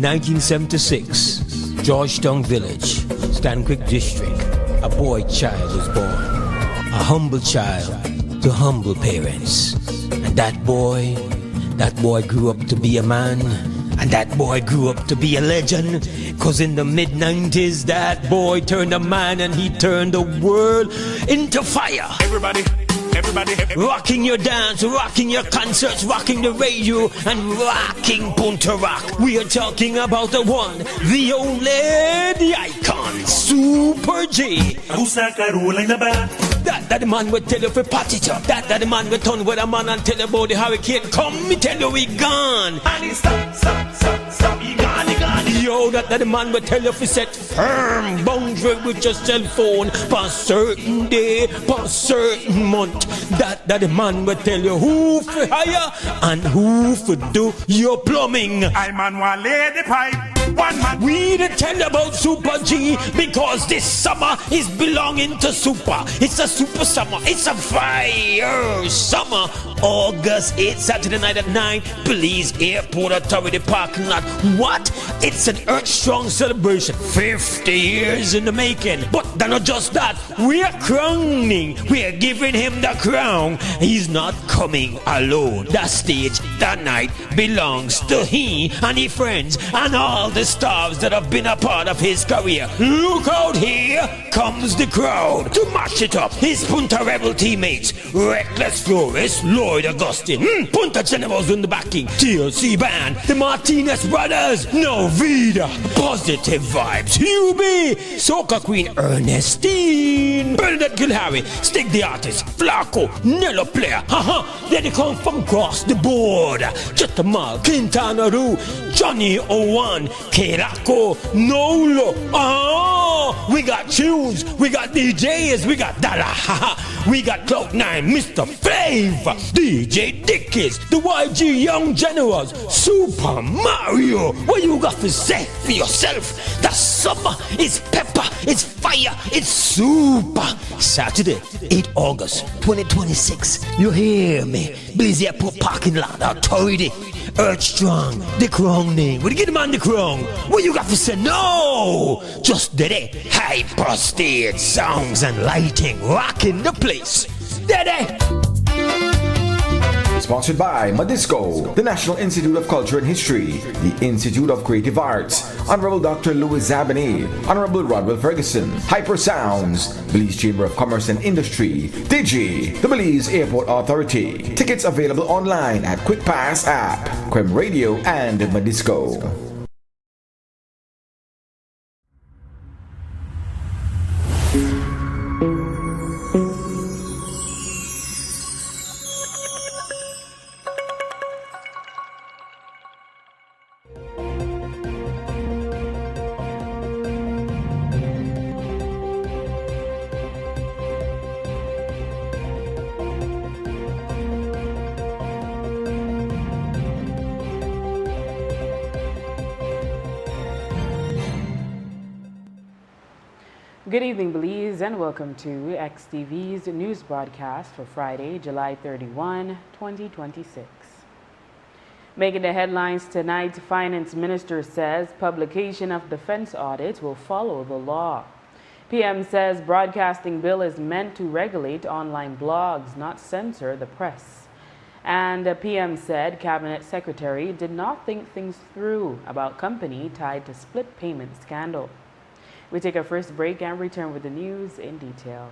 1976, Georgetown Village, Stanquick District, a boy child was born. A humble child to humble parents. And that boy grew up to be a man. And that boy grew up to be a legend. Cause in the mid-90s, that boy turned a man and he turned the world into fire. Everybody. Rocking your dance, rocking your concerts, rocking the radio, and rocking Punta Rock. We are talking about the one, the only, the icon, Super J. That the man will tell you for party top. That the man will turn with a man and tell you about the hurricane. Come, me tell you we gone. And he stop, he gone. Yo, that the man will tell you for set firm boundary with your cell phone for a certain day, for a certain month. That the man will tell you who for hire and who for do your plumbing. I man want lay the pipe. One man. We to tell you about Super G because this summer is belonging to Super. It's a super summer. It's a fire summer. August 8th, Saturday night at 9, Belize Airport Authority parking lot. What? It's an Earth Strong celebration. 50 years in the making. But not just that. We're crowning. We're giving him the crown. He's not coming alone. That stage, that night belongs to he and his friends and all the stars that have been a part of his career. Look out, here comes the crowd to match it up. His Punta Rebel teammates, Reckless Flores, Lloyd Augustine, Punta Generals in the backing, TLC Band, the Martinez Brothers, Novida, Positive Vibes, UB, Soca Queen Ernestine, Bernadette Gilharry, Stick the Artist, Flaco, Nello Player, then they come from across the board, Chetamal, Quintana Roo, Johnny Owan, Kelako, Nolo, we got tunes, we got DJs, we got Dala, we got Cloud9, Mr. Flavor, DJ Dickies, the YG Young Generals, Super Mario. What you got to say for yourself? The summer is pepper, it's fire, it's super. Saturday, 8 August 2026. You hear me? Belize Airport parking lot, Authority, Earth Strong, the crown name. Would you get him on the crown? What you got to say? No! Just Dede, hyper stage sounds and lighting, rocking the place. Dede! Sponsored by Madisco, the National Institute of Culture and History, the Institute of Creative Arts, Honorable Dr. Louis Zabany, Honorable Rodwell Ferguson, Hyper Sounds, Belize Chamber of Commerce and Industry, Digi, the Belize Airport Authority. Tickets available online at Quick Pass app, Quem Radio, and Madisco. Good evening, Belize, and welcome to XTV's news broadcast for Friday, July 31, 2026. Making the headlines tonight, Finance Minister says publication of defense audits will follow the law. PM says broadcasting bill is meant to regulate online blogs, not censor the press. And PM said Cabinet Secretary did not think things through about company tied to split payment scandal. We take our first break and return with the news in detail.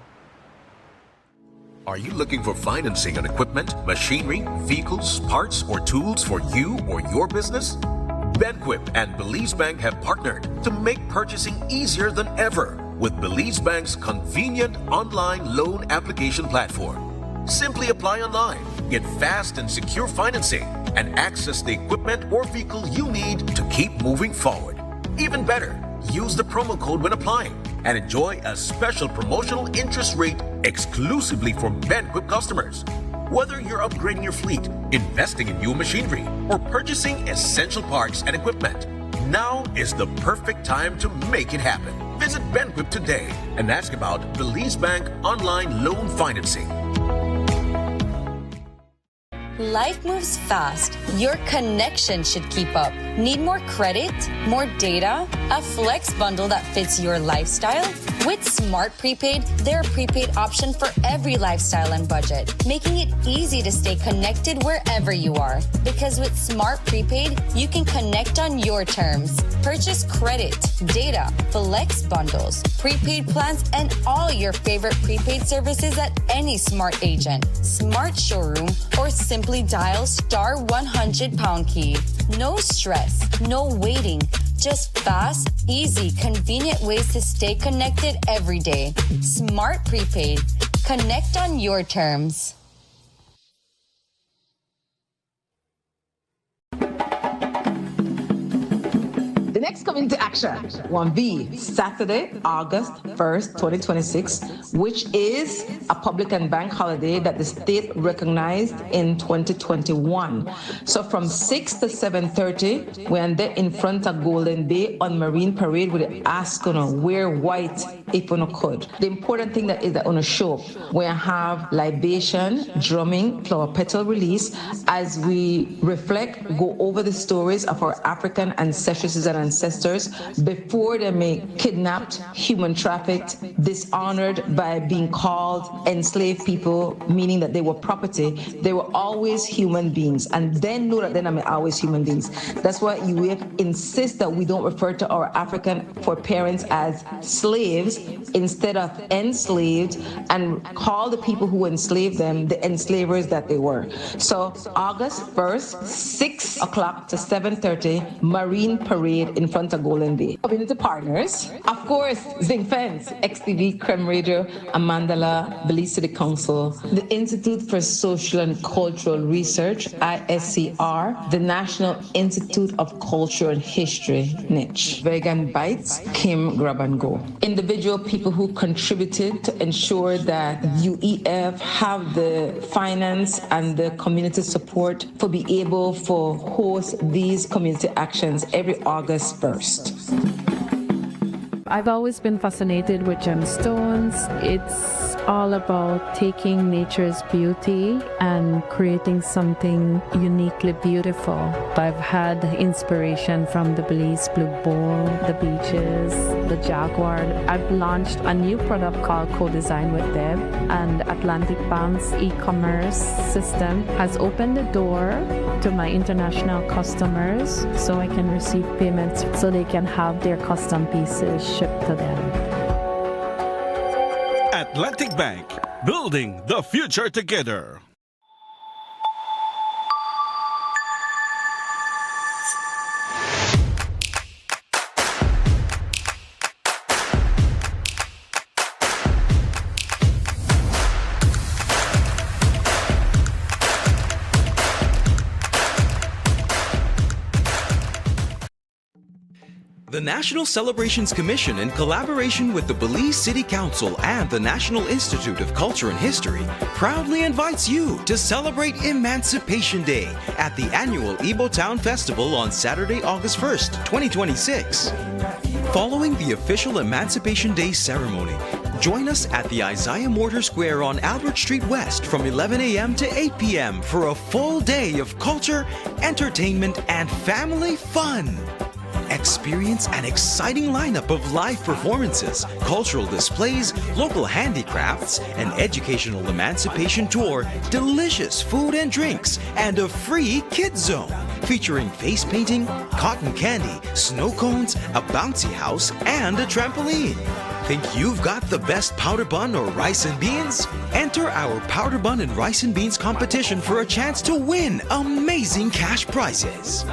Are you looking for financing on equipment, machinery, vehicles, parts, or tools for you or your business? Benquip and Belize Bank have partnered to make purchasing easier than ever with Belize Bank's convenient online loan application platform. Simply apply online, get fast and secure financing, and access the equipment or vehicle you need to keep moving forward. Even better, use the promo code when applying and enjoy a special promotional interest rate exclusively for Benquip customers. Whether you're upgrading your fleet, investing in new machinery, or purchasing essential parts and equipment, now is the perfect time to make it happen. Visit Benquip today and ask about Belize Bank online loan financing. Life moves fast. Your connection should keep up. Need more credit? More data? A flex bundle that fits your lifestyle? With Smart Prepaid, they're a prepaid option for every lifestyle and budget, making it easy to stay connected wherever you are. Because with Smart Prepaid, you can connect on your terms. Purchase credit, data, flex bundles, prepaid plans, and all your favorite prepaid services at any Smart agent, Smart showroom, or simply dial *100 key. No stress, no waiting. Just fast, easy, convenient ways to stay connected every day. Smart Prepaid. Connect on your terms. The next community action will be Saturday, August 1st, 2026, which is a public and bank holiday that the state recognized in 2021. So from 6 to 7:30, we're there in front of Golden Bay on Marine Parade with the ask on wear white if you could. The important thing that is that on a show, we have libation, drumming, flower petal release as we reflect, go over the stories of our African ancestors and ancestors before they may kidnapped, human trafficked, dishonored by being called enslaved people, meaning that they were property. They were always human beings, and then know that they're not always human beings. That's why you insist that we don't refer to our African foreparents as slaves instead of enslaved, and call the people who enslaved them the enslavers that they were. So August 1st, 6 o'clock to 7:30, Marine Parade in front of Golden Bay. Community partners, of course, Zinc Fence, XTV, Creme Radio, Amandala, Belize City Council, the Institute for Social and Cultural Research, ISCR, the National Institute of Culture and History, NICH, Vegan Bites, Kim Grab and Go. Individual people who contributed to ensure that UEF have the finance and the community support for be able to host these community actions every August 1st. I've always been fascinated with gemstones. It's all about taking nature's beauty and creating something uniquely beautiful. I've had inspiration from the Belize Blue Bull, the beaches, the jaguar. I've launched a new product called Co-Design with Deb, and Atlantic Bank's e-commerce system has opened the door to my international customers so I can receive payments so they can have their custom pieces shipped to them. Atlantic Bank, building the future together. The National Celebrations Commission, in collaboration with the Belize City Council and the National Institute of Culture and History, proudly invites you to celebrate Emancipation Day at the annual Ibo Town Festival on Saturday, August 1st, 2026. Following the official Emancipation Day ceremony, join us at the Isaiah Mortar Square on Albert Street West from 11 a.m. to 8 p.m. for a full day of culture, entertainment, and family fun. Experience an exciting lineup of live performances, cultural displays, local handicrafts, an educational emancipation tour, delicious food and drinks, and a free kids zone featuring face painting, cotton candy, snow cones, a bouncy house, and a trampoline. Think you've got the best powder bun or rice and beans? Enter our powder bun and rice and beans competition for a chance to win amazing cash prizes.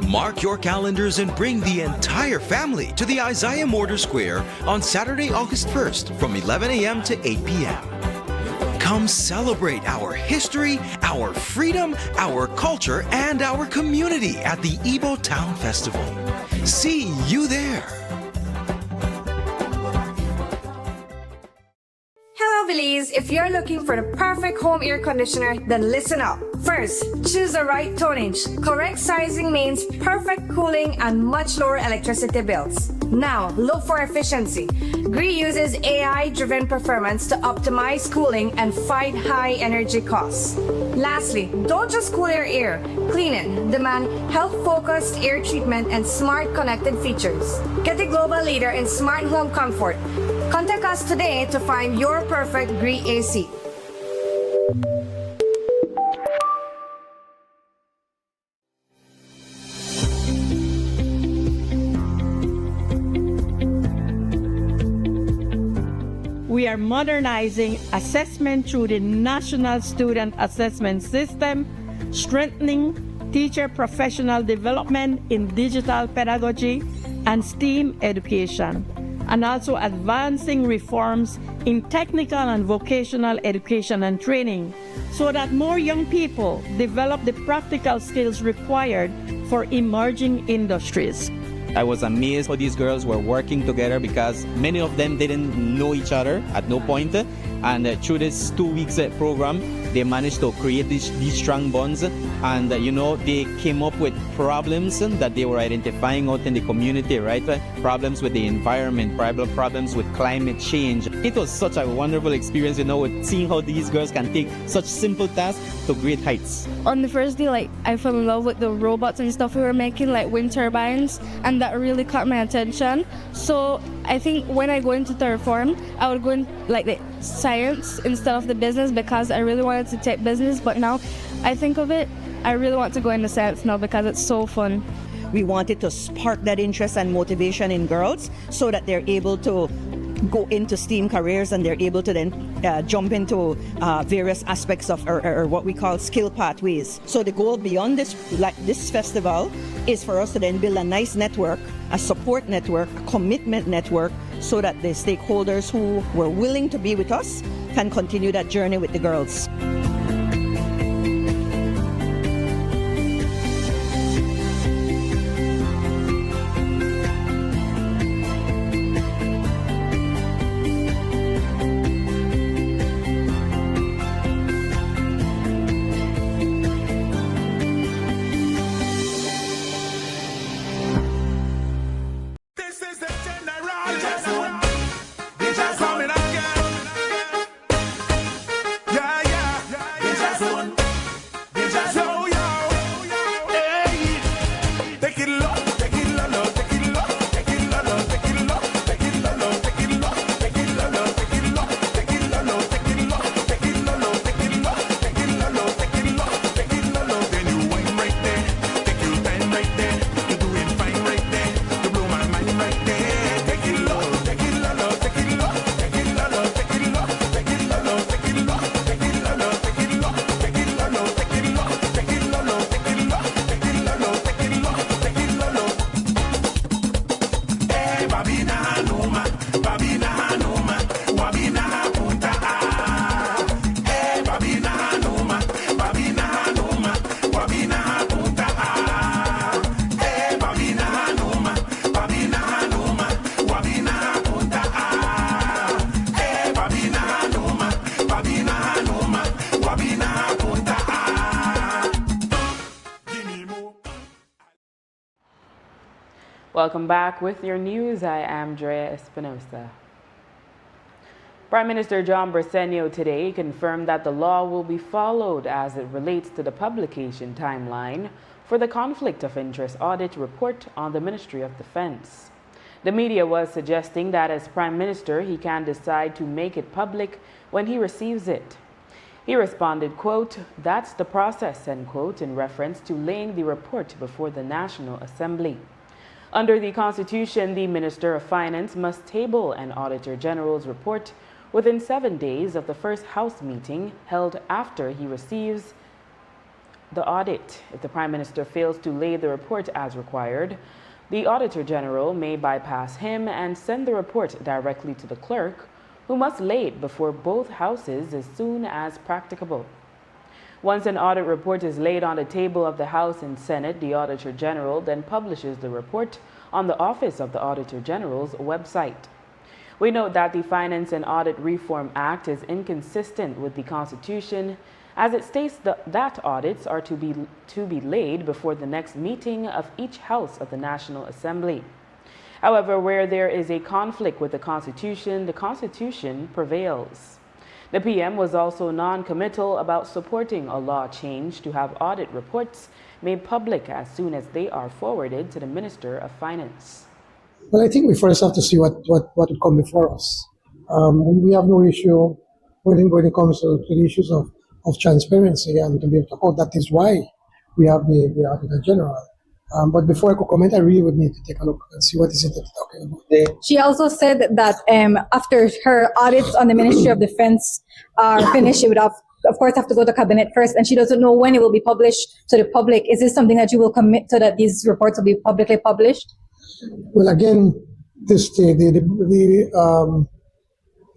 Mark your calendars and bring the entire family to the Isaiah Mortar Square on Saturday, August 1st from 11 a.m. to 8 p.m. Come celebrate our history, our freedom, our culture, and our community at the Ibo Town Festival. See you there. Hello Belize, if you're looking for the perfect home air conditioner, then listen up. First, choose the right tonnage. Correct sizing means perfect cooling and much lower electricity bills. Now, look for efficiency. Gree uses AI-driven performance to optimize cooling and fight high energy costs. Lastly, don't just cool your air. Clean it. Demand health-focused air treatment and smart connected features. Get the global leader in smart home comfort. Contact us today to find your perfect Gree AC. We are modernizing assessment through the National Student Assessment System, strengthening teacher professional development in digital pedagogy and STEAM education, and also advancing reforms in technical and vocational education and training so that more young people develop the practical skills required for emerging industries. I was amazed how these girls were working together because many of them didn't know each other at no point. And through this 2 weeks program, they managed to create these strong bonds. And, they came up with problems that they were identifying out in the community, right? Problems with the environment, problems with climate change. It was such a wonderful experience, with seeing how these girls can take such simple tasks to great heights. On the first day, I fell in love with the robots and stuff we were making, like wind turbines, and that really caught my attention. So I think when I go into third form, I would go in the science instead of the business because I really wanted to take business, but now I think of it, I really want to go into science now because it's so fun. We wanted to spark that interest and motivation in girls so that they're able to go into STEAM careers and they're able to then jump into various aspects of or what we call skill pathways. So the goal beyond this festival is for us to then build a nice network, a support network, a commitment network, so that the stakeholders who were willing to be with us can continue that journey with the girls. Welcome back with your news. I am Drea Espinosa. Prime Minister John Briceño today confirmed that the law will be followed as it relates to the publication timeline for the Conflict of Interest Audit Report on the Ministry of Defense. The media was suggesting that as Prime Minister, he can decide to make it public when he receives it. He responded, quote, "That's the process," end quote, in reference to laying the report before the National Assembly. Under the Constitution, the Minister of Finance must table an Auditor General's report within 7 days of the first House meeting held after he receives the audit. If the Prime Minister fails to lay the report as required, the Auditor General may bypass him and send the report directly to the clerk, who must lay it before both houses as soon as practicable. Once an audit report is laid on the table of the House and Senate, the Auditor General then publishes the report on the Office of the Auditor General's website. We note that the Finance and Audit Reform Act is inconsistent with the Constitution, as it states that audits are to be laid before the next meeting of each House of the National Assembly. However, where there is a conflict with the Constitution prevails. The PM was also non-committal about supporting a law change to have audit reports made public as soon as they are forwarded to the Minister of Finance. Well, I think we first have to see what will come before us. We have no issue when it comes to the issues of transparency and to be able to hold. That is why we have the Auditor General. But before I could comment, I really would need to take a look and see what is it that they're talking about. She also said that after her audits on the Ministry of Defense are finished, she would of course have to go to Cabinet first, and she doesn't know when it will be published to the public. Is this something that you will commit to, that these reports will be publicly published? Well, again, the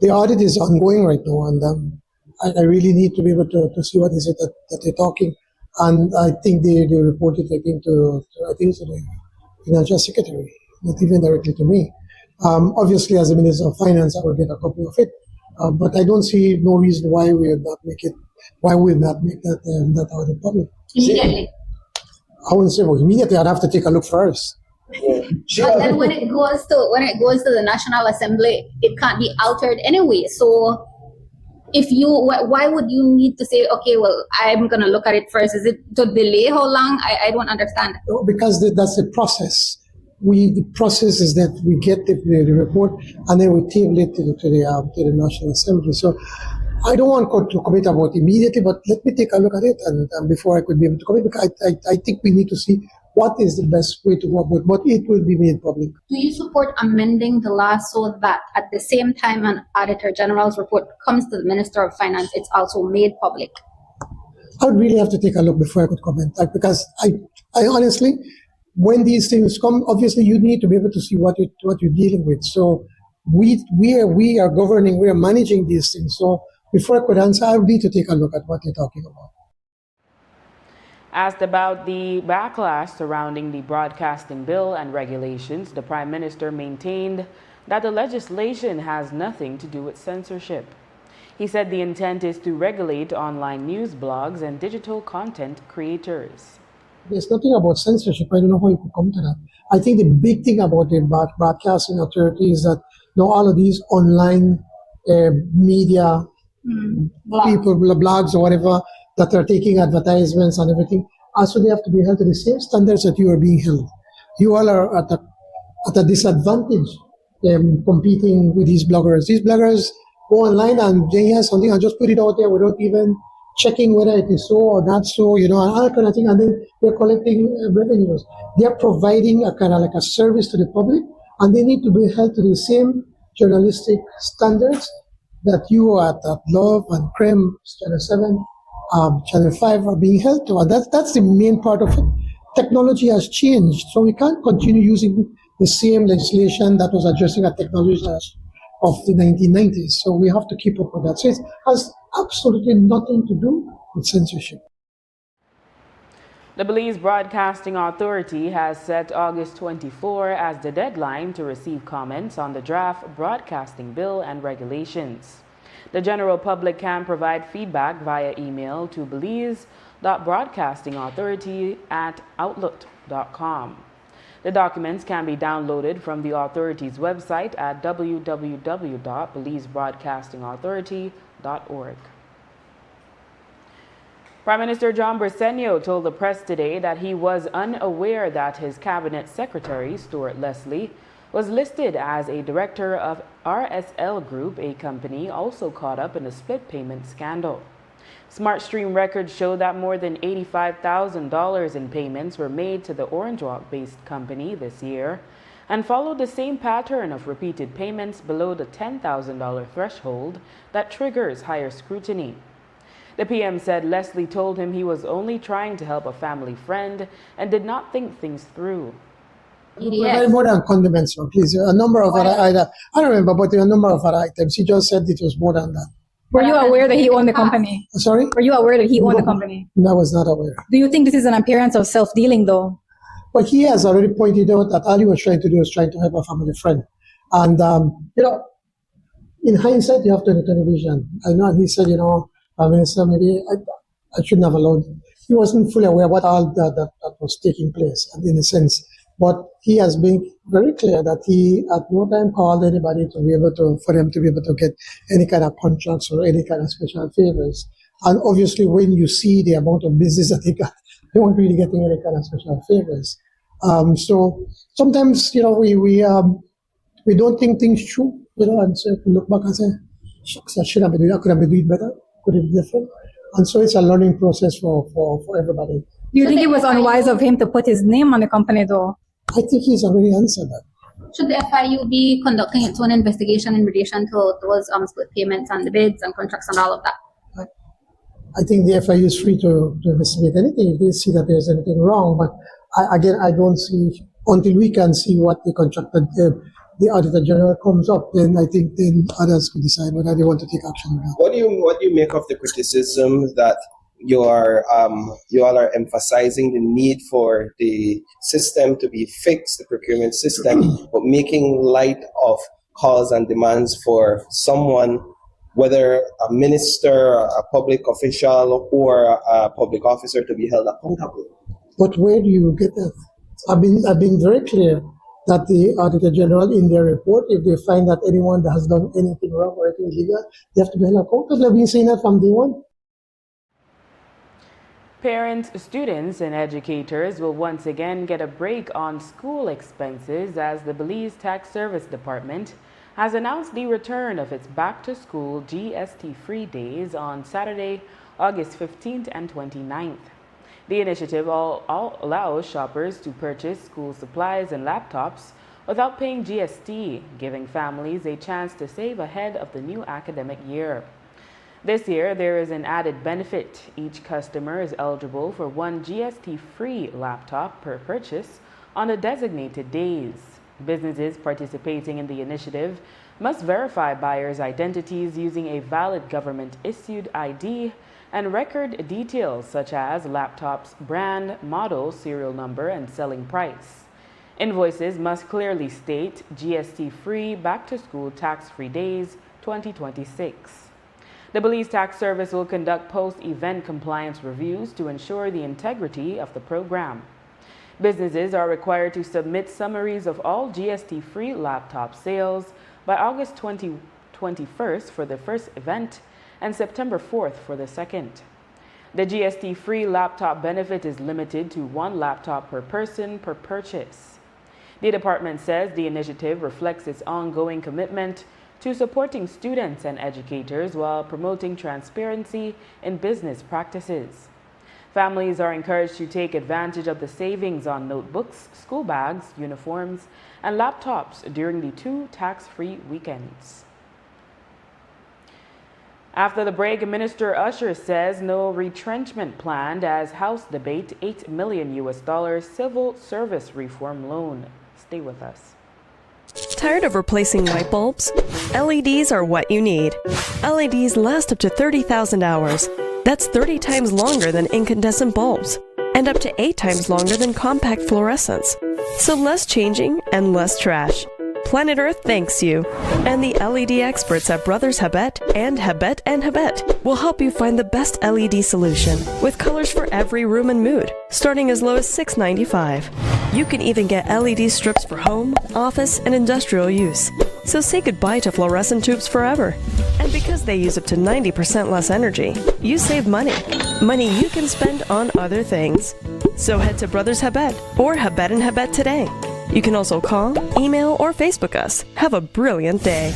audit is ongoing right now, and I really need to be able to see what is it that they're talking. And I think they reported, I think, to the Financial Secretary, not even directly to me. Obviously, as the Minister of Finance, I will get a copy of it. But I don't see no reason why we would not make that audit public. Immediately. I wouldn't say immediately. I'd have to take a look first. But then when it goes to the National Assembly, it can't be altered anyway. So why would you need to say, okay, well, I'm going to look at it first? Is it to delay how long? I don't understand. No, because that's the process. The process is that we get the report and then we table it to the National Assembly. So I don't want to commit about immediately, but let me take a look at it and before I could be able to commit, because I think we need to see what is the best way to work with, but it will be made public. Do you support amending the law so that at the same time an Auditor General's report comes to the Minister of Finance, it's also made public? I would really have to take a look before I could comment, because I honestly, when these things come, obviously you need to be able to see what you're dealing with. So we are governing, we are managing these things. So before I could answer, I would need to take a look at what you're talking about. Asked about the backlash surrounding the broadcasting bill and regulations, the Prime Minister maintained that the legislation has nothing to do with censorship. He said the intent is to regulate online news blogs and digital content creators. There's nothing about censorship. I don't know how you could come to that. I think the big thing about the broadcasting authority is that now all of these online media people, blogs or whatever, that are taking advertisements and everything, also they have to be held to the same standards that you are being held. You all are at a disadvantage competing with these bloggers. These bloggers go online and they have something and just put it out there without even checking whether it is so or not so, and all kind of thing, and then they're collecting revenues. They're providing a kind of like a service to the public, and they need to be held to the same journalistic standards that you at Love and Creme, Channel 7, Channel 5 are being held to. And that's the main part of it. Technology has changed, so we can't continue using the same legislation that was addressing a technology of the 1990s. So we have to keep up with that. So it has absolutely nothing to do with censorship. The Belize Broadcasting Authority has set August 24 as the deadline to receive comments on the draft broadcasting bill and regulations. The general public can provide feedback via email to belize.broadcastingauthority@outlook.com. The documents can be downloaded from the authority's website at www.belizebroadcastingauthority.org. Prime Minister John Briceño told the press today that he was unaware that his cabinet secretary, Stuart Leslie, was listed as a director of RSL Group, a company also caught up in a split payment scandal. SmartStream records show that more than $85,000 in payments were made to the Orange Walk-based company this year and followed the same pattern of repeated payments below the $10,000 threshold that triggers higher scrutiny. The PM said Leslie told him he was only trying to help a family friend and did not think things through. Well, more than condiments, please. A number of other items. I don't remember, but there are a number of other items. He just said it was more than that. Were you aware that he owned the company? Sorry? Were you aware that he owned the company? No, I was not aware. Do you think this is an appearance of self-dealing, though? Well, he has already pointed out that all he was trying to do was trying to help a family friend. And, in hindsight, you have 20/20 vision. I know he said, Minister, maybe I shouldn't have allowed. He wasn't fully aware what all that was taking place, in a sense. But he has been very clear that he at no time called anybody for them to be able to get any kind of contracts or any kind of special favors. And obviously, when you see the amount of business that they got, they weren't really getting any kind of special favors. So sometimes, we don't think things through, and so if we look back and say, shucks, I should have been doing that, could have been doing better, could have been different. And so it's a learning process for everybody. Do you think it was unwise of him to put his name on the company, though? I think he's already answered that. Should the FIU be conducting its own investigation in relation to those split payments and the bids and contracts and all of that? I think the FIU is free to investigate anything if they see that there's anything wrong. But I don't see, until we can see what the contractor, the Auditor General comes up, then I think then others will decide whether they want to take action or not. What do you make of the criticism that you all are emphasizing the need for the system to be fixed, the procurement system, but making light of calls and demands for someone, whether a minister, a public official, or a public officer, to be held accountable? But where do you get that? I've been very clear that the Auditor General, in their report, if they find that anyone that has done anything wrong or anything illegal, they have to be held accountable. I've been saying that from day one. Parents, students, and educators will once again get a break on school expenses as the Belize Tax Service Department has announced the return of its back-to-school GST-free days on Saturday, August 15th and 29th. The initiative allows shoppers to purchase school supplies and laptops without paying GST, giving families a chance to save ahead of the new academic year. This year, there is an added benefit. Each customer is eligible for one GST-free laptop per purchase on the designated days. Businesses participating in the initiative must verify buyers' identities using a valid government-issued ID and record details such as laptop's brand, model, serial number, and selling price. Invoices must clearly state GST-free back-to-school tax-free days 2026. The Belize Tax Service will conduct post-event compliance reviews to ensure the integrity of the program. Businesses are required to submit summaries of all GST-free laptop sales by August 21st for the first event and September 4th for the second. The GST-free laptop benefit is limited to one laptop per person per purchase. The department says the initiative reflects its ongoing commitment to supporting students and educators while promoting transparency in business practices. Families are encouraged to take advantage of the savings on notebooks, school bags, uniforms, and laptops during the 2 tax-free weekends. After the break, Minister Usher says no retrenchment planned as House debate $8 million civil service reform loan. Stay with us. Tired of replacing light bulbs? LEDs are what you need. LEDs last up to 30,000 hours. That's 30 times longer than incandescent bulbs, and up to 8 times longer than compact fluorescents. So less changing and less trash. Planet Earth thanks you. And the LED experts at Brothers Habet and Habet will help you find the best LED solution with colors for every room and mood, starting as low as $6.95. You can even get LED strips for home, office, and industrial use. So say goodbye to fluorescent tubes forever. And because they use up to 90% less energy, you save money. Money you can spend on other things. So head to Brothers Habet or Habet and Habet today. You can also call, email, or Facebook us. Have a brilliant day.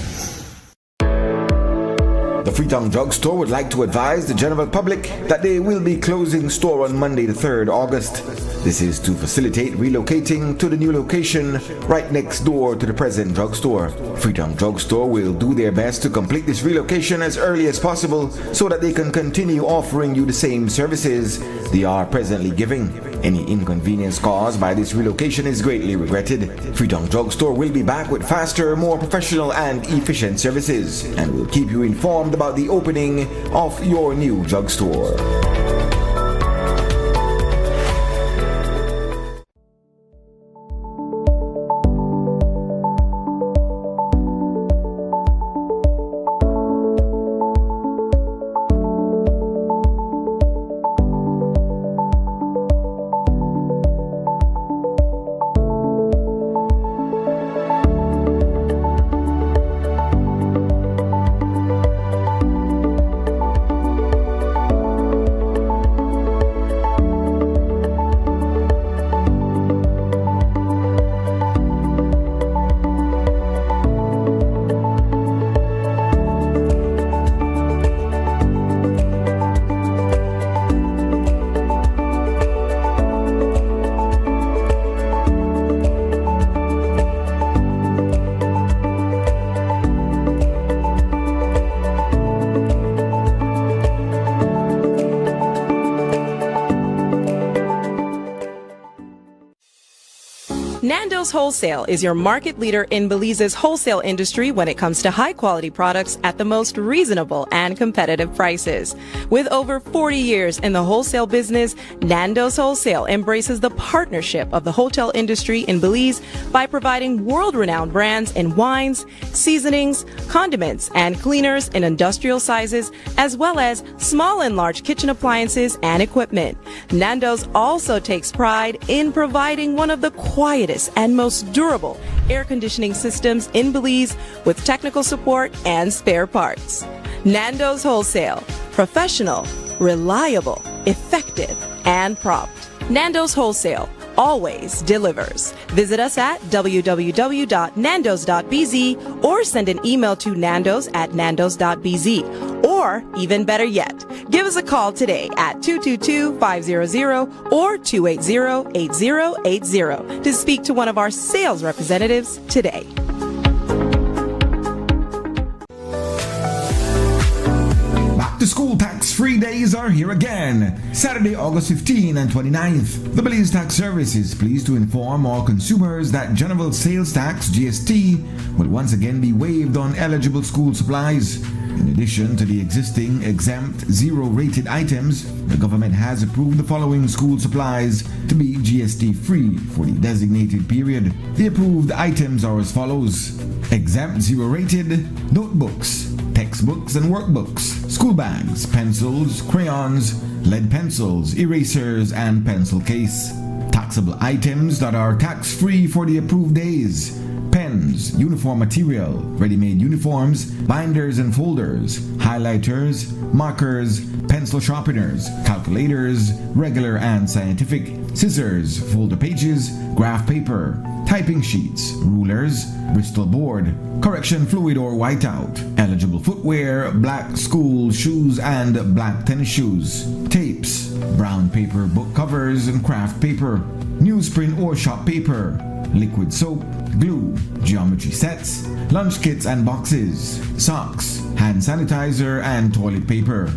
The Freetown Drug Store would like to advise the general public that they will be closing store on Monday the 3rd August. This is to facilitate relocating to the new location right next door to the present drugstore. Freetown Drug Store will do their best to complete this relocation as early as possible so that they can continue offering you the same services they are presently giving. Any inconvenience caused by this relocation is greatly regretted. Freetown Drug Store will be back with faster, more professional and efficient services and will keep you informed about the opening of your new drugstore. Nando's Wholesale is your market leader in Belize's wholesale industry when it comes to high-quality products at the most reasonable and competitive prices. With over 40 years in the wholesale business, Nando's Wholesale embraces the partnership of the hotel industry in Belize by providing world-renowned brands in wines, seasonings, condiments, and cleaners in industrial sizes, as well as small and large kitchen appliances and equipment. Nando's also takes pride in providing one of the quietest and most durable air conditioning systems in Belize with technical support and spare parts. Nando's Wholesale. Professional, reliable, effective, and prompt. Nando's Wholesale always delivers. Visit us at www.nandos.bz or send an email to nandos@nandos.bz. Or, even better yet, give us a call today at 222-500 or 280-8080 to speak to one of our sales representatives today. The school tax-free days are here again, Saturday, August 15 and 29th. The Belize Tax Service is pleased to inform all consumers that General Sales Tax, GST, will once again be waived on eligible school supplies. In addition to the existing exempt zero-rated items, the government has approved the following school supplies to be GST-free for the designated period. The approved items are as follows: exempt zero-rated notebooks, textbooks and workbooks, school bags, pencils, crayons, lead pencils, erasers, and pencil case. Taxable items that are tax-free for the approved days: pens, uniform material, ready-made uniforms, binders and folders, highlighters, markers, pencil sharpeners, calculators, regular and scientific, scissors, folder pages, graph paper, typing sheets, rulers, Bristol board, correction fluid or whiteout, eligible footwear, black school shoes and black tennis shoes, tapes, brown paper book covers and craft paper, newsprint or shop paper, liquid soap, glue, geometry sets, lunch kits and boxes, socks, hand sanitizer and toilet paper.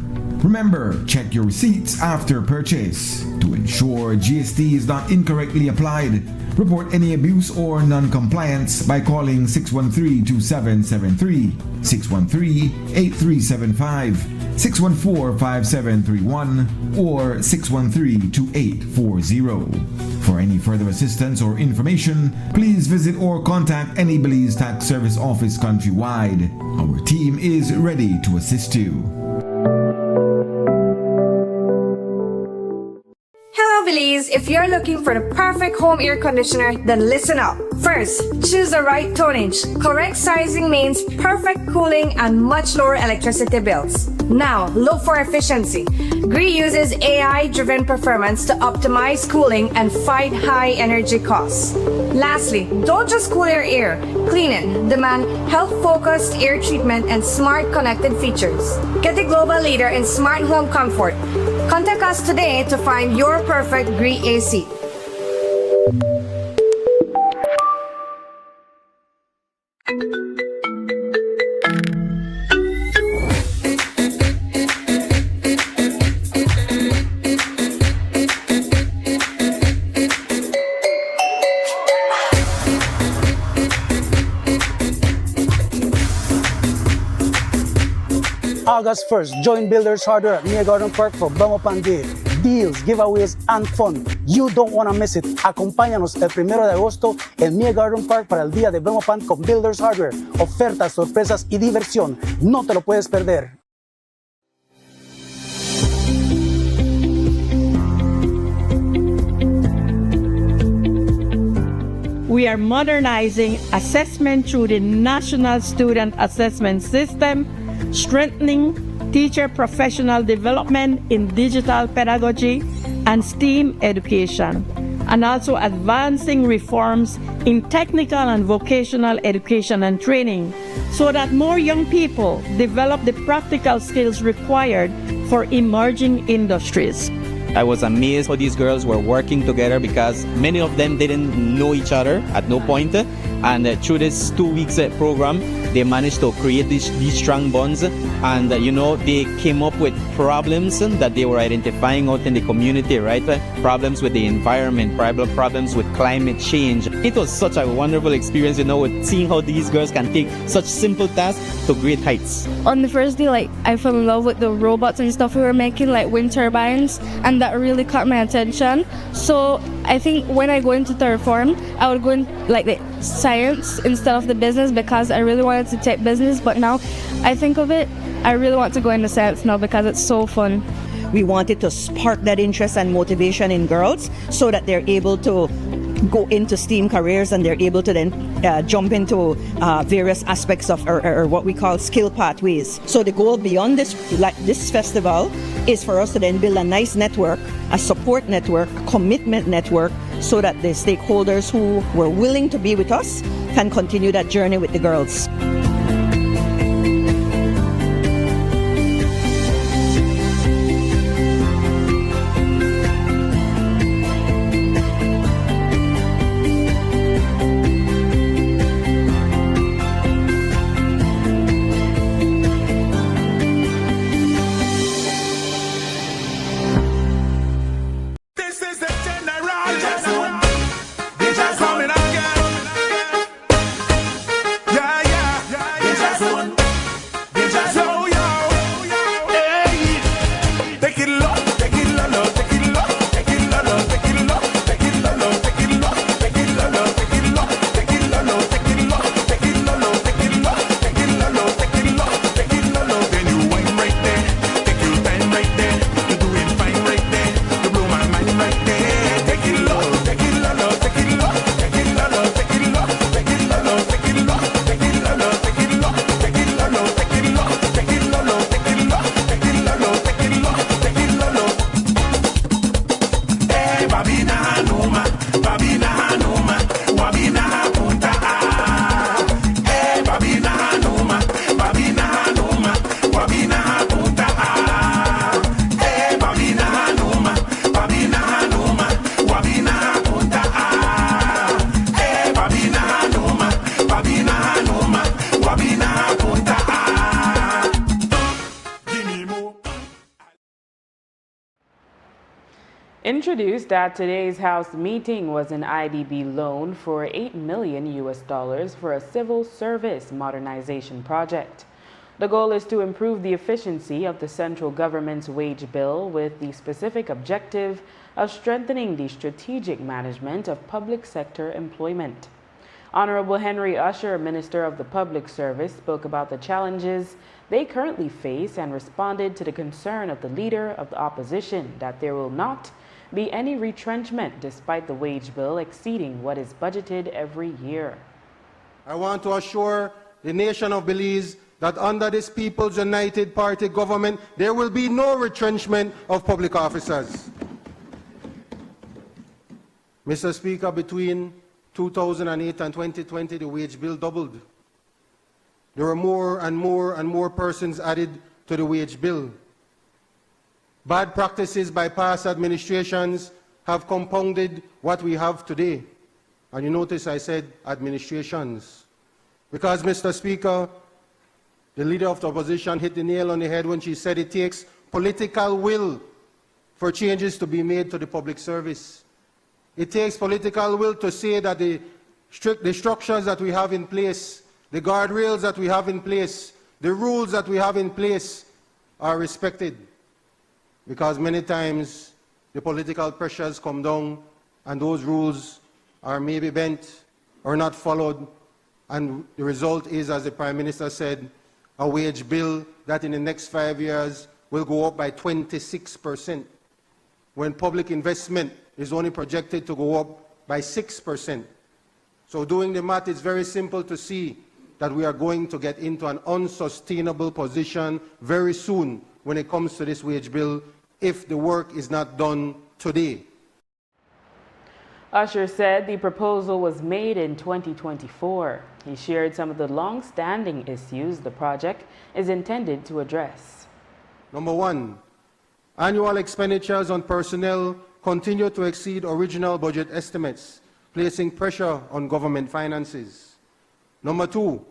Remember, check your receipts after purchase. To ensure GST is not incorrectly applied, report any abuse or non-compliance by calling 613-2773, 613-8375, 614-5731, or 613-2840. For any further assistance or information, please visit or contact any Belize Tax Service office countrywide. Our team is ready to assist you. Belize, if you're looking for the perfect home air conditioner, then listen up. First, choose the right tonnage. Correct sizing means perfect cooling and much lower electricity bills. Now, look for efficiency. Gree uses AI-driven performance to optimize cooling and fight high energy costs. Lastly, don't just cool your air. Clean it. Demand health-focused air treatment and smart connected features. Get the global leader in smart home comfort. Contact us today to find your perfect Gree AC. August 1st, join Builders Hardware at Mia Garden Park for Belmopan Day. Deals, giveaways, and fun. You don't want to miss it. Acompáñanos el 1 de agosto en Mia Garden Park para el Día de Belmopan con Builders Hardware. Ofertas, sorpresas y diversión. No te lo puedes perder. We are modernizing assessment through the National Student Assessment System, strengthening teacher professional development in digital pedagogy and STEAM education, and also advancing reforms in technical and vocational education and training so that more young people develop the practical skills required for emerging industries. I was amazed how these girls were working together because many of them didn't know each other at no point, And through this 2 weeks program, they managed to create these strong bonds. And, they came up with problems that they were identifying out in the community, right? Problems with the environment, problems with climate change. It was such a wonderful experience, with seeing how these girls can take such simple tasks to great heights. On the first day, I fell in love with the robots and stuff we were making, like wind turbines, and that really caught my attention. So I think when I go into third form, I would go in the science instead of the business, because I really wanted to take business, but now I think of it, I really want to go into science now because it's so fun. We wanted to spark that interest and motivation in girls so that they're able to go into STEAM careers and they're able to then jump into various aspects of or what we call skill pathways. So the goal beyond this festival is for us to then build a nice network, a support network, commitment network, so that the stakeholders who were willing to be with us can continue that journey with the girls. Introduced at today's House meeting was an IDB loan for $8 million for a civil service modernization project. The goal is to improve the efficiency of the central government's wage bill with the specific objective of strengthening the strategic management of public sector employment. Honorable Henry Usher, Minister of the Public Service, spoke about the challenges they currently face and responded to the concern of the leader of the opposition that there will not be any retrenchment despite the wage bill exceeding what is budgeted every year. I want to assure the nation of Belize that under this People's United Party government, there will be no retrenchment of public officers. Mr. Speaker, between 2008 and 2020, the wage bill doubled. There were more and more persons added to the wage bill. Bad practices by past administrations have compounded what we have today. And you notice I said administrations. Because, Mr. Speaker, the leader of the opposition hit the nail on the head when she said it takes political will for changes to be made to the public service. It takes political will to say that the structures that we have in place, the guardrails that we have in place, the rules that we have in place are respected. Because many times the political pressures come down and those rules are maybe bent or not followed, and the result is, as the Prime Minister said, a wage bill that in the next 5 years will go up by 26%, when public investment is only projected to go up by 6%. So doing the math, it's very simple to see that we are going to get into an unsustainable position very soon when it comes to this wage bill if the work is not done today. Usher said the proposal was made in 2024. He shared some of the long-standing issues the project is intended to address. Number one, annual expenditures on personnel continue to exceed original budget estimates, placing pressure on government finances. Number two,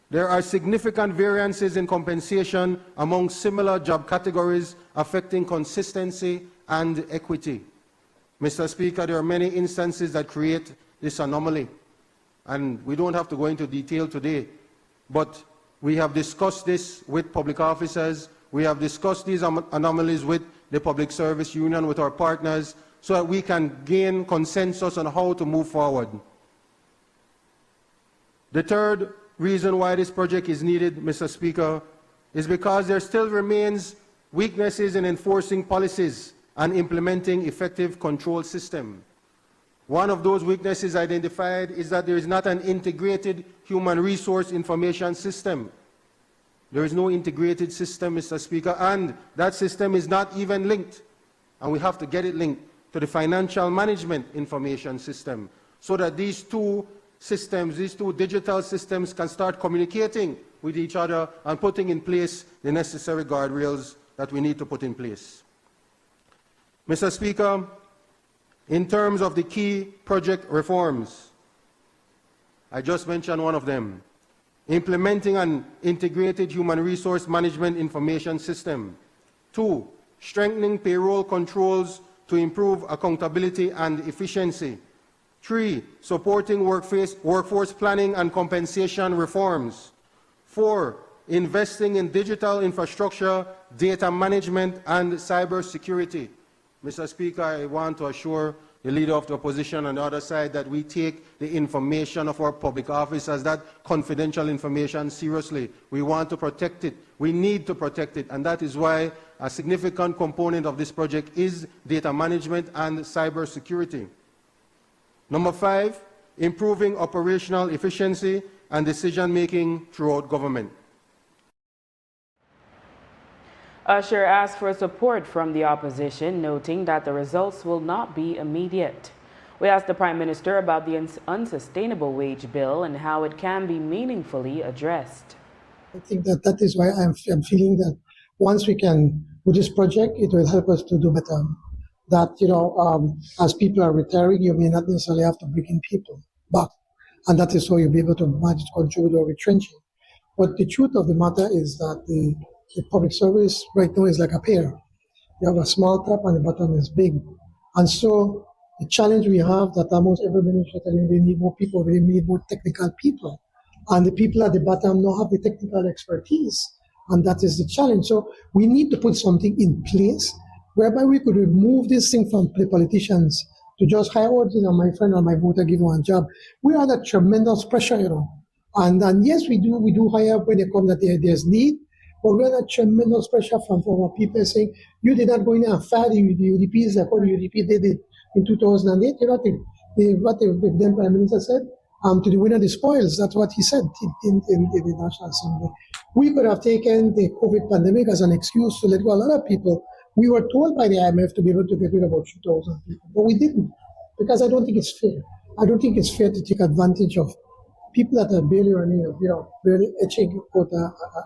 there are significant variances in compensation among similar job categories affecting consistency and equity. Mr. Speaker, there are many instances that create this anomaly, and we don't have to go into detail today, but we have discussed this with public officers, we have discussed these anomalies with the Public Service Union, with our partners, so that we can gain consensus on how to move forward. The third reason why this project is needed, Mr. Speaker, is because there still remains weaknesses in enforcing policies and implementing effective control system. One of those weaknesses identified is that there is not an integrated human resource information system. There is no integrated system, Mr. Speaker, and that system is not even linked. And we have to get it linked to the financial management information system so that these two systems, these two digital systems can start communicating with each other and putting in place the necessary guardrails that we need to put in place. Mr. Speaker, in terms of the key project reforms, I just mentioned one of them, implementing an integrated human resource management information system. 2, strengthening payroll controls to improve accountability and efficiency. 3, supporting workforce planning and compensation reforms. 4, investing in digital infrastructure, data management, and cybersecurity. Mr. Speaker, I want to assure the Leader of the Opposition on the other side that we take the information of our public officers, that confidential information, seriously. We want to protect it. We need to protect it, and that is why a significant component of this project is data management and cybersecurity. Number 5, improving operational efficiency and decision-making throughout government. Usher asked for support from the opposition, noting that the results will not be immediate. We asked the Prime Minister about the unsustainable wage bill and how it can be meaningfully addressed. I think that is why I'm feeling that once we can, with this project, it will help us to do better. That, as people are retiring, you may not necessarily have to bring in people back. And that is how you'll be able to manage to control or retrenching. But the truth of the matter is that the public service right now is like a pear. You have a small top and the bottom is big. And so the challenge we have that almost every ministry we need more people, we need more technical people. And the people at the bottom don't have the technical expertise. And that is the challenge. So we need to put something in place whereby we could remove this thing from the politicians to just hire, my friend or my voter, give one job. We are under tremendous pressure, And yes, we do hire when it comes that there's need, but we're under tremendous pressure from our people saying, you did not go in and fire the UDPs like what the UDP did in 2008. What the then Prime Minister said, to the winner the spoils. That's what he said in the National Assembly. We could have taken the COVID pandemic as an excuse to let go a lot of people. We were told by the IMF to be able to get rid of about 2,000 people, but we didn't, because I don't think it's fair. I don't think it's fair to take advantage of people that are barely earning, barely etching out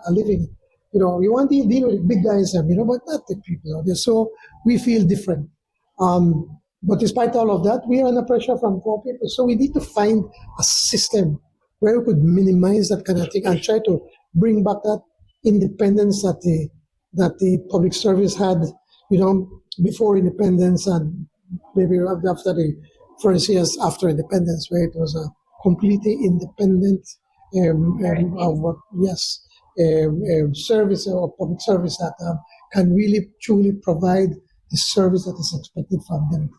a living. You want to deal with big guys, but not the people out there. So we feel different. But despite all of that, we are under pressure from poor people. So we need to find a system where we could minimize that kind of thing and try to bring back that independence that the public service had, before independence and maybe after the first years after independence, where it was a completely independent service or public service that can really truly provide the service that is expected from them.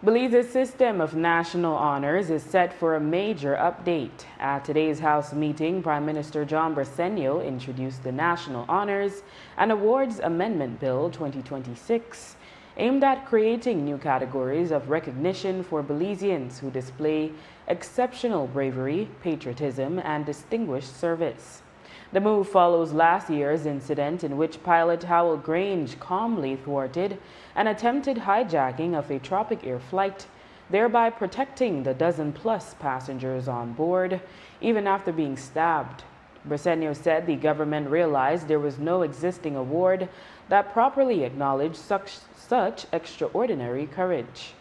Belize's system of national honors is set for a major update. At today's House meeting, Prime Minister John Briceño introduced the National Honors and Awards Amendment Bill 2026, aimed at creating new categories of recognition for Belizeans who display exceptional bravery, patriotism, and distinguished service. The move follows last year's incident in which pilot Howell Grange calmly thwarted an attempted hijacking of a Tropic Air flight, thereby protecting the dozen-plus passengers on board, even after being stabbed. Briceño said the government realized there was no existing award that properly acknowledged such extraordinary courage.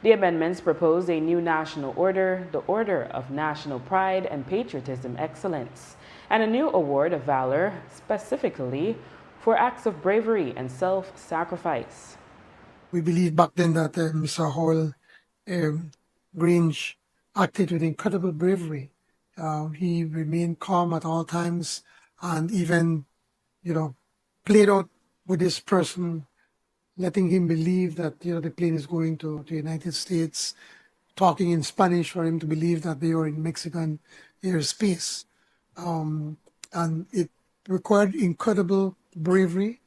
The amendments propose a new national order, the Order of National Pride and Patriotism Excellence, and a new award of valor specifically for acts of bravery and self-sacrifice. We believe back then that Mr. Hall Grange acted with incredible bravery. He remained calm at all times and even, played out with this person, letting him believe that, the plane is going to the United States, talking in Spanish for him to believe that they were in Mexican airspace. And it required incredible bravery,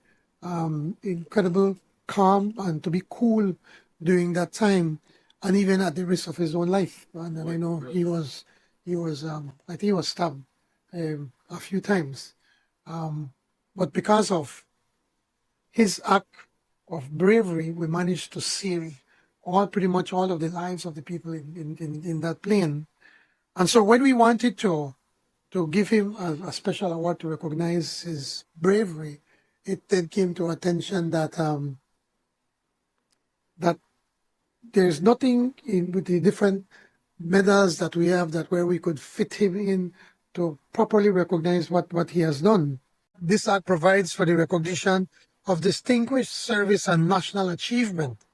incredible calm, and to be cool during that time, and even at the risk of his own life. And I know he was I think he was stabbed a few times. But because of his act of bravery, we managed to save pretty much all of the lives of the people in that plane. And so when we wanted to give him a special award to recognize his bravery, it then came to attention that that there's nothing with the different medals that we have where we could fit him in to properly recognize what he has done. This act provides for the recognition of distinguished service and national achievement.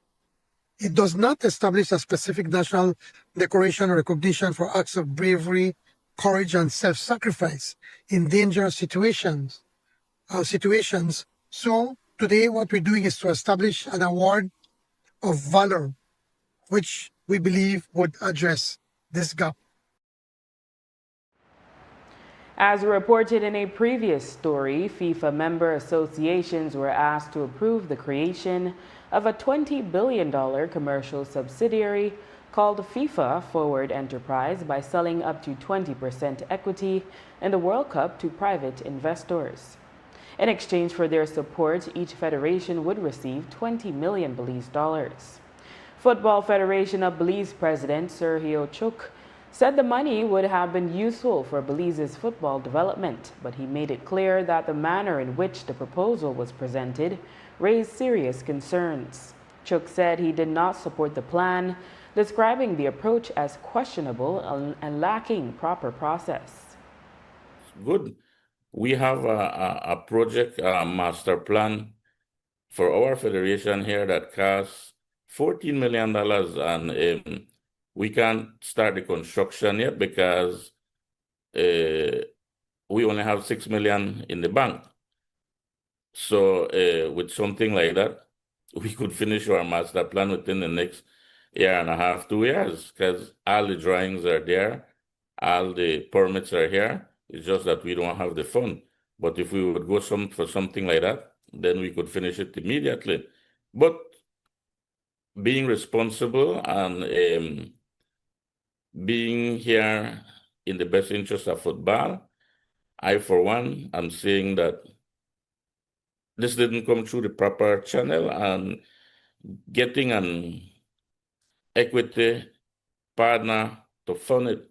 It does not establish a specific national decoration or recognition for acts of bravery, courage, and self-sacrifice in dangerous situations. So today what we're doing is to establish an award of valor, which we believe would address this gap. As reported in a previous story, FIFA member associations were asked to approve the creation of a $20 billion commercial subsidiary called FIFA Forward Enterprise by selling up to 20% equity in the World Cup to private investors. In exchange for their support, each federation would receive $20 million Belize dollars. Football Federation of Belize President Sergio Chuk said the money would have been useful for Belize's football development, but he made it clear that the manner in which the proposal was presented raised serious concerns. Chuk said he did not support the plan, describing the approach as questionable and lacking proper process. Good. We have a project master plan for our federation here that costs $14 million, and we can't start the construction yet because we only have $6 million in the bank. So with something like that, we could finish our master plan within the next year and a half, 2 years, because all the drawings are there, all the permits are here. It's just that we don't have the fund. But if we would go for something like that, then we could finish it immediately. But being responsible and being here in the best interest of football, I, for one, am saying that this didn't come through the proper channel, and getting an equity partner to fund it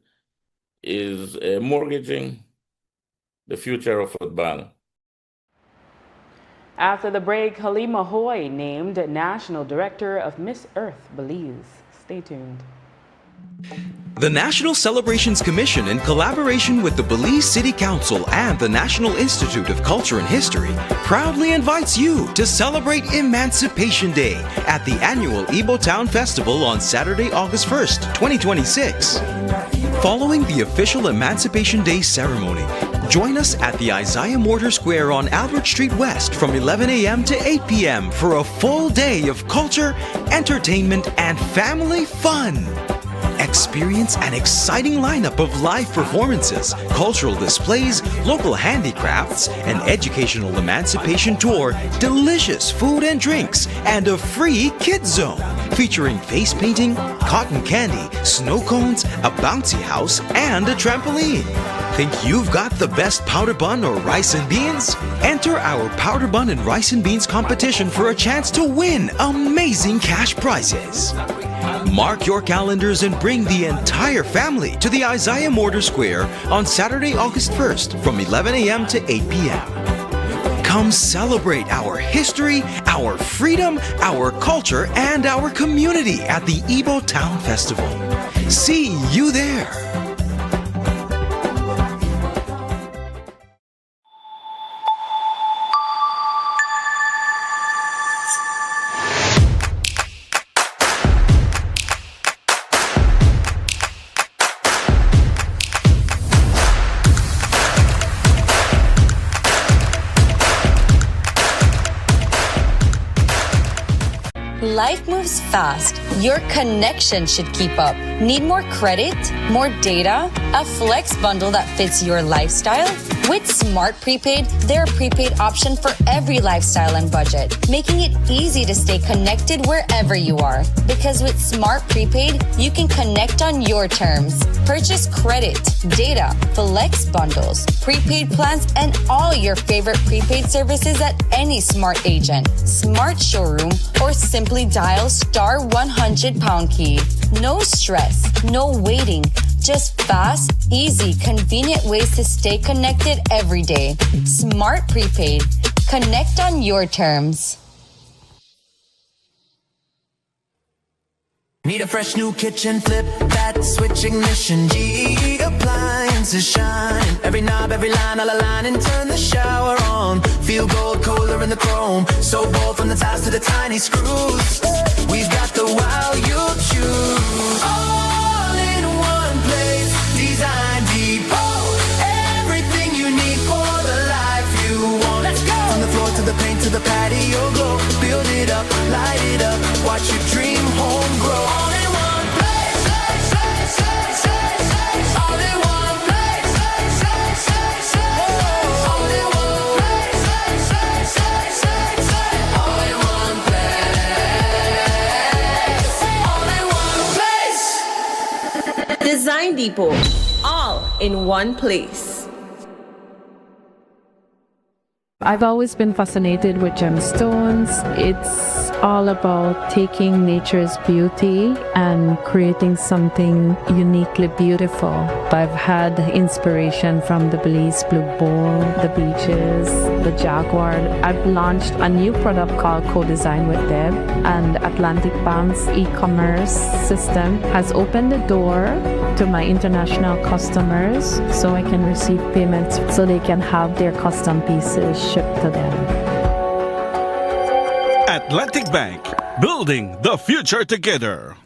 is mortgaging the future of football. After the break, Halima Hoy named National Director of Miss Earth Belize. Stay tuned. The National Celebrations Commission, in collaboration with the Belize City Council and the National Institute of Culture and History, proudly invites you to celebrate Emancipation Day at the annual Ibo Town Festival on Saturday, August 1st, 2026. Following the official Emancipation Day ceremony, join us at the Isaiah Mortar Square on Albert Street West from 11 a.m. to 8 p.m. for a full day of culture, entertainment, and family fun. Experience an exciting lineup of live performances, cultural displays, local handicrafts, an educational emancipation tour, delicious food and drinks, and a free kids zone featuring face painting, cotton candy, snow cones, a bouncy house, and a trampoline. Think you've got the best powder bun or rice and beans? Enter our powder bun and rice and beans competition for a chance to win amazing cash prizes. Mark your calendars and bring the entire family to the Isaiah Mortar Square on Saturday, August 1st from 11 a.m. to 8 p.m. Come celebrate our history, our freedom, our culture, and our community at the Igbo Town Festival. See you there. Life moves fast. Your connection should keep up. Need more credit? More data? A flex bundle that fits your lifestyle? With Smart Prepaid, they're a prepaid option for every lifestyle and budget, making it easy to stay connected wherever you are. Because with Smart Prepaid, you can connect on your terms. Purchase credit, data, flex bundles, prepaid plans, and all your favorite prepaid services at any Smart agent, Smart showroom, or simply dial *100# key. No stress, no waiting. Just fast, easy, convenient ways to stay connected every day. Smart Prepaid. Connect on your terms. Need a fresh new kitchen, flip that switch ignition. G appliances shine. Every knob, every line, all align and turn the shower on. Feel gold, colder in the chrome. So bold from the tiles to the tiny screws. We've got the wow you choose. All in one place, Design Depot. Everything you need for the life you want. Let's go! From the floor to the paint to the patio glow. Build it up, light it up. Watch your dream home grow. All in one place. All in one place. All in one place. All in one place. All in one place. Design Depot, all in one place. I've always been fascinated with gemstones. It's all about taking nature's beauty and creating something uniquely beautiful. I've had inspiration from the Belize Blue Bull, the beaches, the jaguar. I've launched a new product called Co-Design with Deb, and Atlantic Bank's e-commerce system has opened the door to my international customers so I can receive payments so they can have their custom pieces shipped to them. Atlantic Bank, building the future together.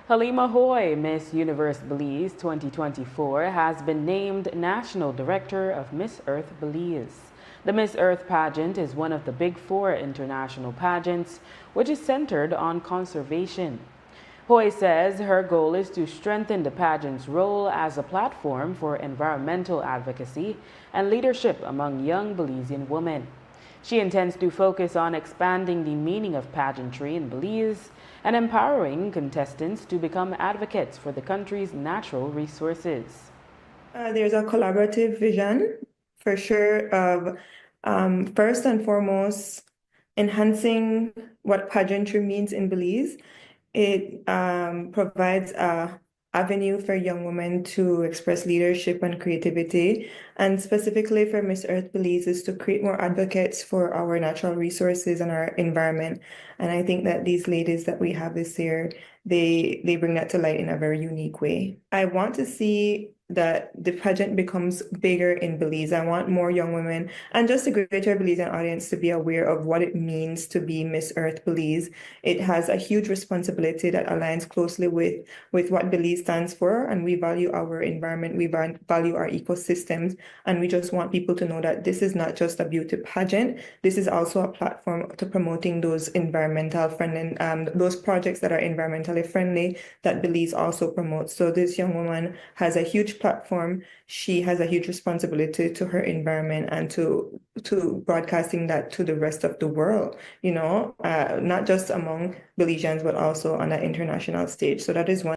Halima Hoy, Miss Universe Belize 2024, has been named National Director of Miss Earth Belize. The Miss Earth pageant is one of the Big Four international pageants, which is centered on conservation. Hoy says her goal is to strengthen the pageant's role as a platform for environmental advocacy and leadership among young Belizean women. She intends to focus on expanding the meaning of pageantry in Belize and empowering contestants to become advocates for the country's natural resources. There's a collaborative vision, for sure, of first and foremost, enhancing what pageantry means in Belize. It provides a avenue for young women to express leadership and creativity, and specifically for Miss Earth Belize is to create more advocates for our natural resources and our environment. And I think that these ladies that we have this year, they bring that to light in a very unique way. I want to see that the pageant becomes bigger in Belize. I want more young women and just a greater Belizean audience to be aware of what it means to be Miss Earth Belize. It has a huge responsibility that aligns closely with what Belize stands for, and we value our environment, we value our ecosystems, and we just want people to know that this is not just a beauty pageant, this is also a platform to promoting those environmental friendly, those projects that are environmentally friendly that Belize also promotes. So this young woman has a huge platform, she has a huge responsibility to her environment and to broadcasting that to the rest of the world, not just among Belizeans, but also on an international stage. So that is one.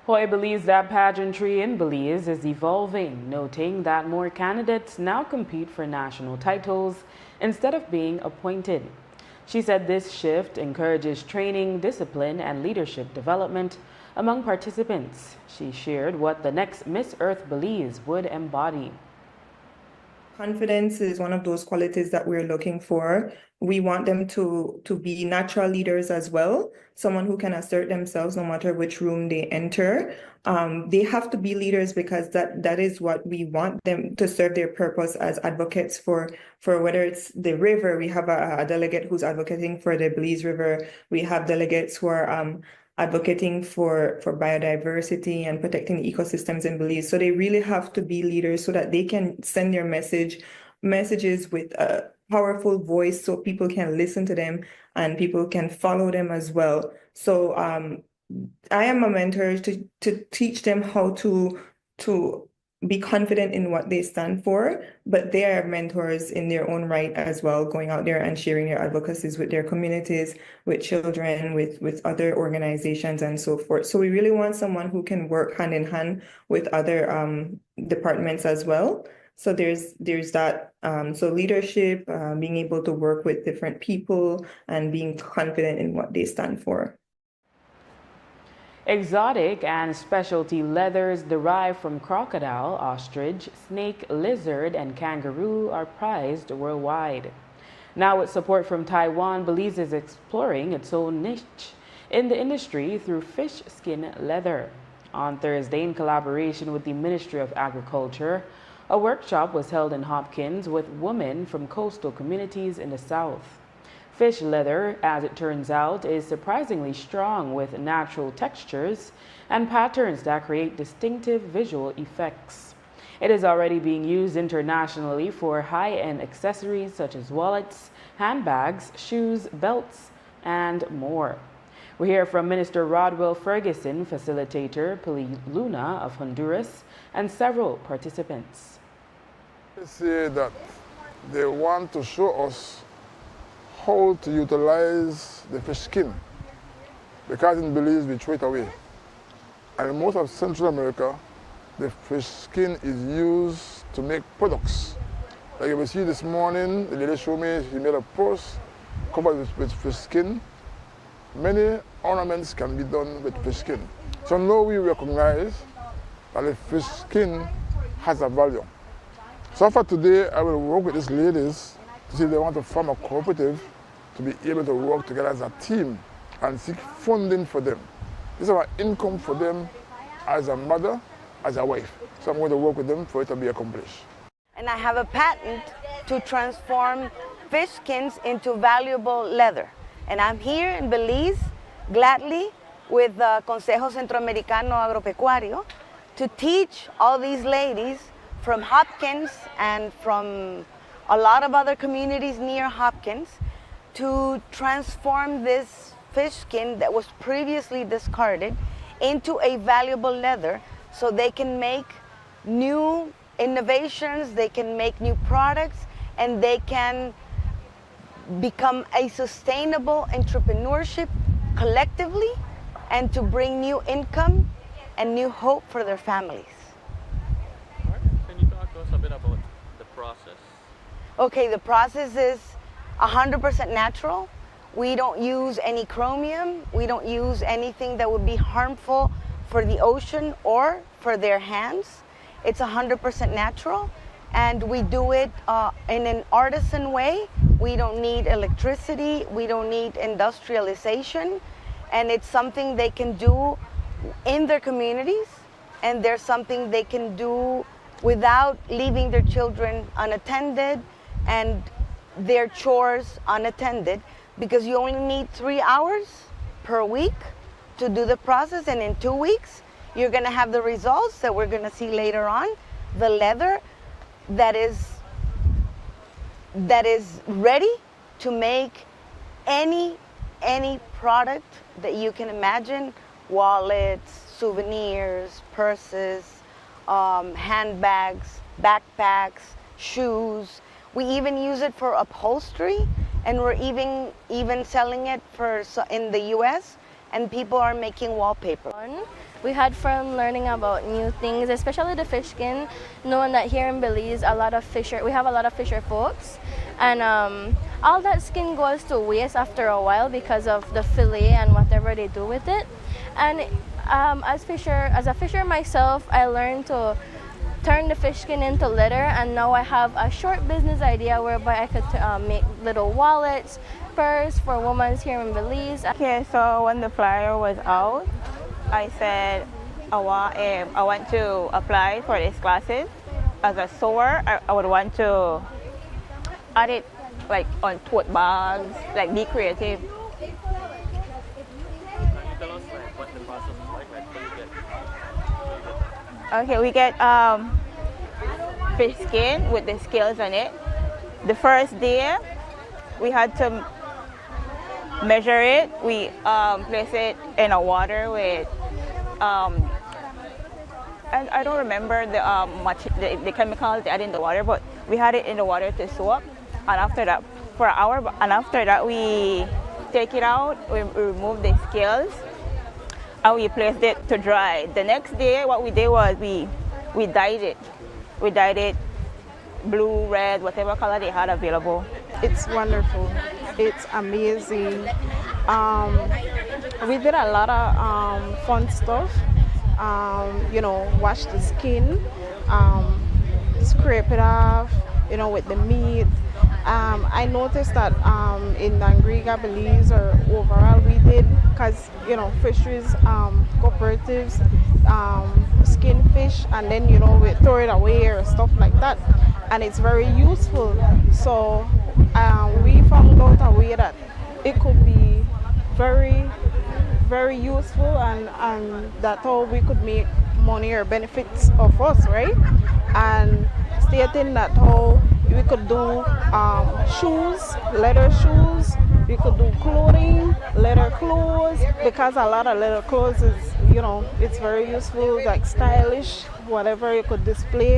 Hoy believes that pageantry in Belize is evolving, noting that more candidates now compete for national titles instead of being appointed. She said this shift encourages training, discipline, and leadership development among participants. She shared what the next Miss Earth Belize would embody. Confidence is one of those qualities that we're looking for. We want them to be natural leaders as well, someone who can assert themselves no matter which room they enter. They have to be leaders because that is what we want them to serve their purpose as advocates for whether it's the river. We have a delegate who's advocating for the Belize River. We have delegates who are advocating for biodiversity and protecting ecosystems in Belize. So they really have to be leaders so that they can send their messages with a powerful voice so people can listen to them and people can follow them as well. So I am a mentor to teach them how to be confident in what they stand for, but they are mentors in their own right as well, going out there and sharing their advocacies with their communities, with children, with other organizations and so forth. So we really want someone who can work hand in hand with other departments as well. So there's that. So leadership, being able to work with different people and being confident in what they stand for. Exotic and specialty leathers derived from crocodile, ostrich, snake, lizard, and kangaroo are prized worldwide. Now, with support from Taiwan, Belize is exploring its own niche in the industry through fish skin leather. On Thursday, in collaboration with the Ministry of Agriculture, a workshop was held in Hopkins with women from coastal communities in the South. Fish leather, as it turns out, is surprisingly strong with natural textures and patterns that create distinctive visual effects. It is already being used internationally for high-end accessories such as wallets, handbags, shoes, belts, and more. We hear from Minister Rodwell Ferguson, facilitator Pili Luna of Honduras, and several participants. They say that they want to show us how to utilize the fish skin, because in Belize we throw it away. And in most of Central America, the fish skin is used to make products. Like you will see this morning, the lady showed me, she made a purse covered with fish skin. Many ornaments can be done with fish skin. So now we recognize that the fish skin has a value. So for today, I will work with these ladies to see if they want to form a cooperative to be able to work together as a team and seek funding for them. This is our income for them as a mother, as a wife. So I'm going to work with them for it to be accomplished. And I have a patent to transform fish skins into valuable leather. And I'm here in Belize, gladly, with the Consejo Centroamericano Agropecuario to teach all these ladies from Hopkins and from a lot of other communities near Hopkins to transform this fish skin that was previously discarded into a valuable leather so they can make new innovations, they can make new products, and they can become a sustainable entrepreneurship collectively and to bring new income and new hope for their families. Can you talk to us a bit about the process? Okay, the process is 100% natural. We don't use any chromium. We don't use anything that would be harmful for the ocean or for their hands. It's 100% natural, and we do it in an artisan way. We don't need electricity. We don't need industrialization, and it's something they can do in their communities, and there's something they can do without leaving their children unattended and their chores unattended, because you only need 3 hours per week to do the process, and in 2 weeks you're going to have the results that we're going to see later on, the leather that is ready to make any product that you can imagine, wallets, souvenirs, purses, handbags, backpacks, shoes. We even use it for upholstery, and we're even selling it in the US, and people are making wallpaper. We had fun learning about new things, especially the fish skin, knowing that here in Belize we have a lot of fisher folks, and all that skin goes to waste after a while because of the fillet and whatever they do with it. And as a fisher myself, I learned to turn the fish skin into leather, and now I have a short business idea whereby I could make little wallets, purse for women here in Belize. Okay, so when the flyer was out, I said I want to apply for these classes. As a sewer, I would want to add it like on tote bags, like be creative. Can you tell us like what the process is like when you get Okay, we get fish skin with the scales on it. The first day, we had to measure it. We place it in a water with, and I don't remember the chemicals they add in the water, but we had it in the water to soak. And after that, for an hour, and after that, we take it out, we remove the scales, and we placed it to dry. The next day, what we did was we dyed it. We dyed it blue, red, whatever color they had available. It's wonderful. It's amazing. We did a lot of fun stuff. Wash the skin, scrape it off, with the meat. I noticed that in Nangriga, Belize, or overall we did, because fisheries cooperatives skin fish and then we throw it away or stuff like that, and it's very useful. So we found out a way that it could be very, very useful, and that's how we could make money or benefits of us, right? And stating that how we could do shoes, leather shoes, we could do clothing, leather clothes, because a lot of leather clothes is, it's very useful, like stylish, whatever you could display.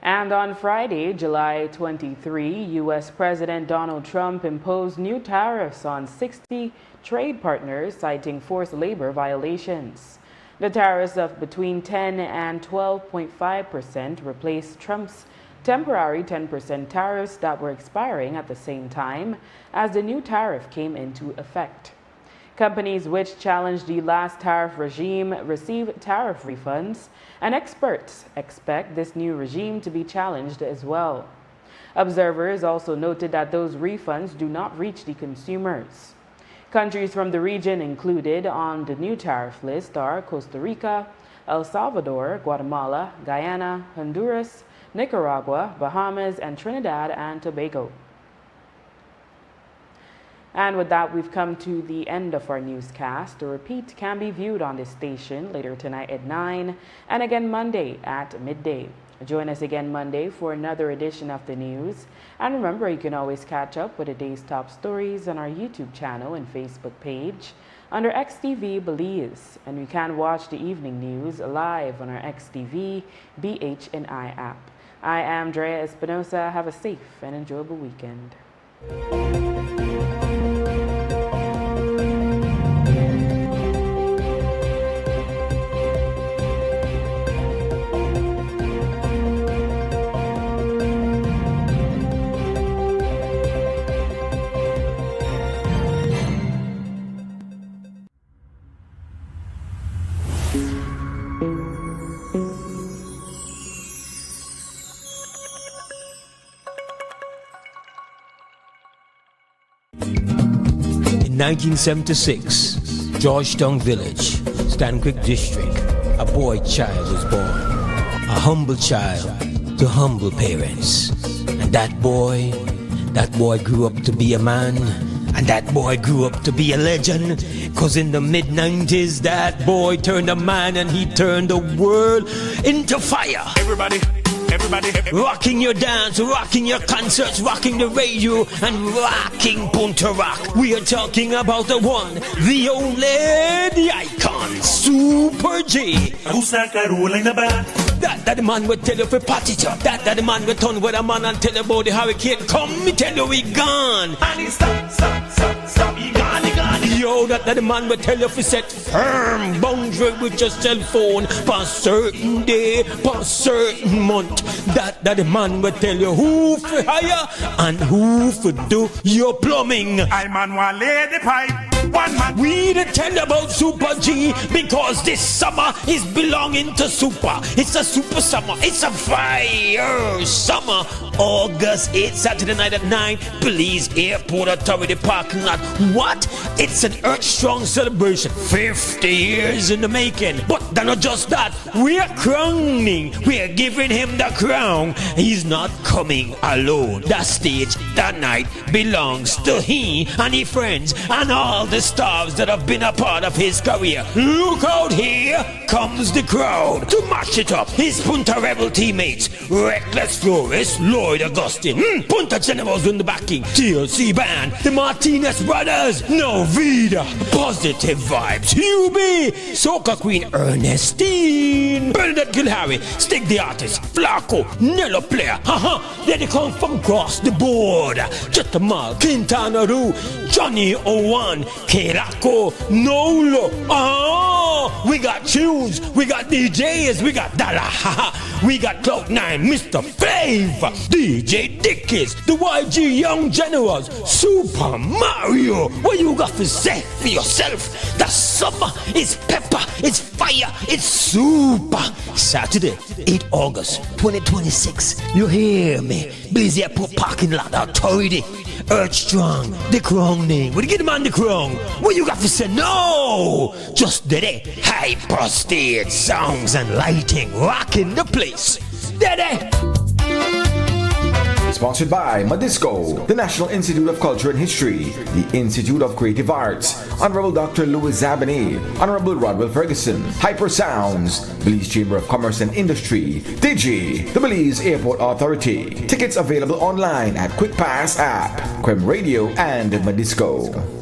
And on Friday, July 23, U.S. President Donald Trump imposed new tariffs on 60 trade partners, citing forced labor violations. The tariffs of between 10 and 12.5% replaced Trump's temporary 10% tariffs that were expiring at the same time as the new tariff came into effect. Companies which challenged the last tariff regime received tariff refunds, and experts expect this new regime to be challenged as well. Observers also noted that those refunds do not reach the consumers. Countries from the region included on the new tariff list are Costa Rica, El Salvador, Guatemala, Guyana, Honduras, Nicaragua, Bahamas, and Trinidad and Tobago. And with that, we've come to the end of our newscast. The repeat can be viewed on this station later tonight at 9 and again Monday at midday. Join us again Monday for another edition of the news. And remember, you can always catch up with the day's top stories on our YouTube channel and Facebook page under XTV Belize. And you can watch the evening news live on our XTV BHNI app. I am Drea Espinosa. Have a safe and enjoyable weekend. In 1976, Georgetown Village, Stanquick District, a boy child was born. A humble child to humble parents. And that boy grew up to be a man. And that boy grew up to be a legend. Cause in the mid-90s, that boy turned a man and he turned the world into fire. Everybody everybody. Rocking your dance, rocking your concerts, rocking the radio, and rocking Punta Rock. We are talking about the one, the only, the icon, Super J. Who's that guy rolling the band? That the man will tell you for party top. That the man will turn with a man and tell you about the hurricane. Come, me tell you we gone. And he stop, he gone, he gone. Yo, that the man will tell you if you set firm boundary with your cell phone for a certain day, for a certain month. That the man will tell you who for hire and who for do your plumbing. I man want lay the pipe. One man. We the tell about Super G because this summer is belonging to Super. It's a super summer. It's a fire summer. August 8th, Saturday night at 9, Belize Airport Authority parking lot. What? It's an earth-strong celebration. 50 years in the making. But not just that. We're crowning. We're giving him the crown. He's not coming alone. That stage, that night, belongs to he and his friends and all the stars that have been a part of his career. Look out, here comes the crowd to match it up. His Punta Rebel teammates, Reckless Flores, Lloyd Augustine, Punta Generals in the backing, TLC Band, the Martinez Brothers, No Vida, Positive Vibes, UB, Soca Queen Ernestine, Bernadette Gilharry, Stick the Artist, Flaco, Nello Player, then they come from across the board, Jetamal, Quintana Roo, Johnny Owan, Kelako, Nolo, we got tunes, we got DJs, we got Dala, we got Cloud9, Mr. Flavor, DJ Dickies, the YG Young Generals, Super Mario. What you got to say for yourself? The summer is pepper, it's fire, it's super. Saturday, 8 August 2026. You hear me? Busy Airport Parking Lot Authority. Earth Strong, the crowning. Will you get the man the crown? What you got to say? No! Just Dede, hyper stage songs and lighting, rocking the place. Dede! Sponsored by Madisco, the National Institute of Culture and History, the Institute of Creative Arts, Honorable Dr. Louis Zabini, Honorable Rodwell Ferguson, Hyper Sounds, Belize Chamber of Commerce and Industry, Digi, the Belize Airport Authority. Tickets available online at Quick Pass app, Quem Radio, and Madisco.